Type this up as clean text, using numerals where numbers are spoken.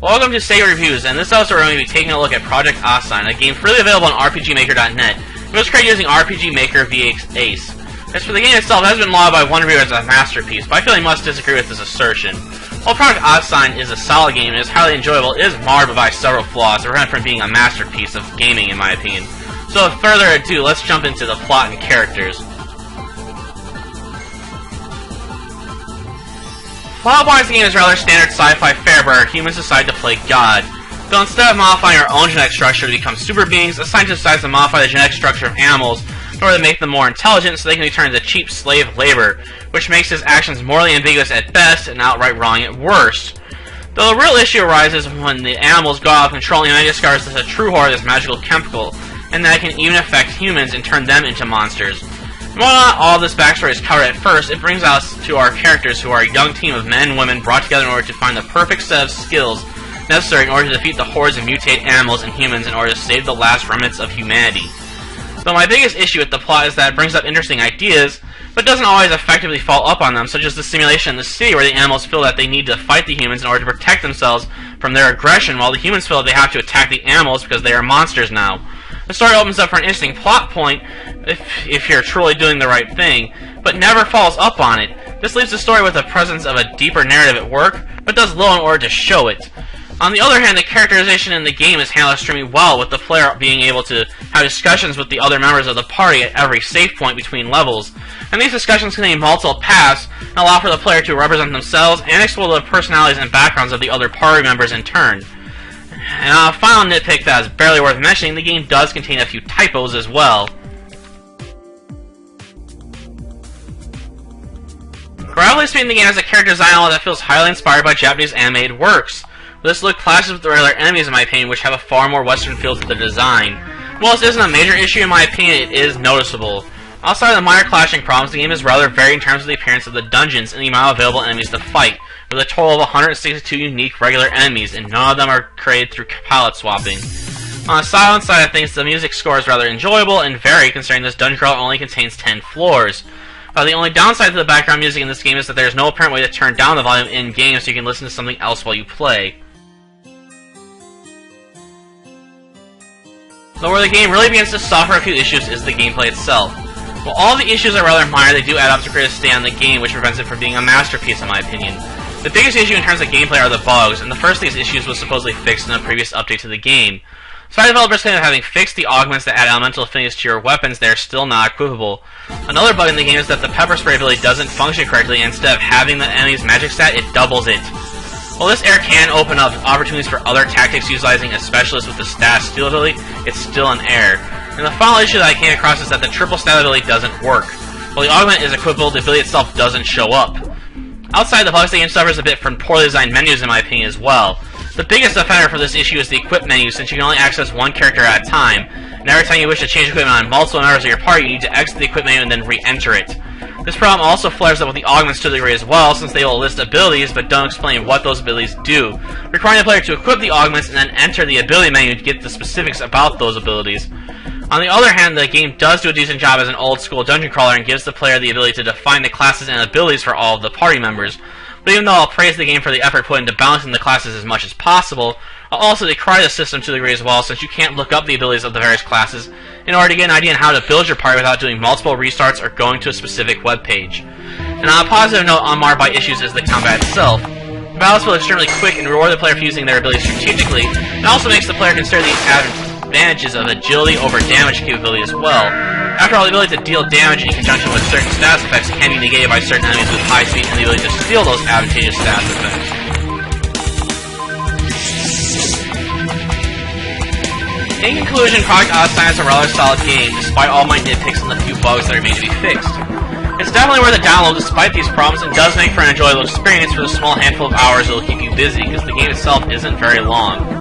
Welcome to Sega Reviews, and this episode we're going to be taking a look at Project Oscine, a game freely available on RPGmaker.net. It was created using RPG Maker VX Ace. As for the game itself, it has been lauded by one reviewer as a masterpiece, but I feel he must disagree with this assertion. While Project Oscine is a solid game and is highly enjoyable, it is marred by several flaws that prevent it from being a masterpiece of gaming, in my opinion. So without further ado, let's jump into the plot and characters. Plot-wise, the game is rather standard sci-fi fare where humans decide to play God. Though instead of modifying our own genetic structure to become super beings, a scientist decides to modify the genetic structure of animals in order to make them more intelligent so they can be turned into cheap slave labor, which makes his actions morally ambiguous at best and outright wrong at worst. Though the real issue arises when the animals go out of control and humanity discovers that the true horror is magical chemical, and that it can even affect humans and turn them into monsters. While not all of this backstory is covered at first, it brings us to our characters, who are a young team of men and women brought together in order to find the perfect set of skills necessary in order to defeat the hordes of mutated animals and humans in order to save the last remnants of humanity. Though my biggest issue with the plot is that it brings up interesting ideas, but doesn't always effectively follow up on them, such as the simulation in the city where the animals feel that they need to fight the humans in order to protect themselves from their aggression, while the humans feel that they have to attack the animals because they are monsters now. The story opens up for an interesting plot point, if you're truly doing the right thing, but never follows up on it. This leaves the story with the presence of a deeper narrative at work, but does little in order to show it. On the other hand, the characterization in the game is handled extremely well, with the player being able to have discussions with the other members of the party at every save point between levels. And these discussions contain multiple paths and allow for the player to represent themselves and explore the personalities and backgrounds of the other party members in turn. And a final nitpick that is barely worth mentioning, the game does contain a few typos as well. Graphically speaking, the game has a character design that feels highly inspired by Japanese animated works. This look clashes with the regular enemies in my opinion, which have a far more western feel to the design. While this isn't a major issue in my opinion, it is noticeable. Outside of the minor clashing problems, the game is rather varied in terms of the appearance of the dungeons and the amount of available enemies to fight, with a total of 162 unique regular enemies, and none of them are created through palette swapping. On the silent side of things, the music score is rather enjoyable and varied, considering this dungeon crawl only contains 10 floors. The only downside to the background music in this game is that there is no apparent way to turn down the volume in-game so you can listen to something else while you play. Though where the game really begins to suffer a few issues is the gameplay itself. While all the issues are rather minor, they do add up to create a stay on the game, which prevents it from being a masterpiece in my opinion. The biggest issue in terms of gameplay are the bugs, and the first of these issues was supposedly fixed in a previous update to the game. Despite developers claim that having fixed the augments that add elemental affinities to your weapons, they are still not equipable. Another bug in the game is that the pepper spray ability doesn't function correctly, and instead of having the enemy's magic stat, it doubles it. While this error can open up opportunities for other tactics utilizing a specialist with the stat steal ability, it's still an error. And the final issue that I came across is that the triple stat ability doesn't work. While the augment is equipable, the ability itself doesn't show up. Outside the bugs, the game suffers a bit from poorly designed menus in my opinion as well. The biggest offender for this issue is the equip menu, since you can only access one character at a time, and every time you wish to change equipment on multiple members of your party, you need to exit the equip menu and then re-enter it. This problem also flares up with the augments to a degree as well, since they will list abilities but don't explain what those abilities do, requiring the player to equip the augments and then enter the ability menu to get the specifics about those abilities. On the other hand, the game does do a decent job as an old-school dungeon crawler and gives the player the ability to define the classes and abilities for all of the party members. But even though I'll praise the game for the effort put into balancing the classes as much as possible, I'll also decry the system to a degree as well, since you can't look up the abilities of the various classes in order to get an idea on how to build your party without doing multiple restarts or going to a specific web page. And on a positive note, unmarred by issues is the combat itself. The battles feel extremely quick and reward the player for using their abilities strategically, and also makes the player consider the advantages of agility over damage capability as well. After all, the ability to deal damage in conjunction with certain status effects can be negated by certain enemies with high speed and the ability to steal those advantageous status effects. In conclusion, Project Oscine is a rather solid game, despite all my nitpicks and the few bugs that remain to be fixed. It's definitely worth a download despite these problems, and does make for an enjoyable experience for the small handful of hours it will keep you busy, because the game itself isn't very long.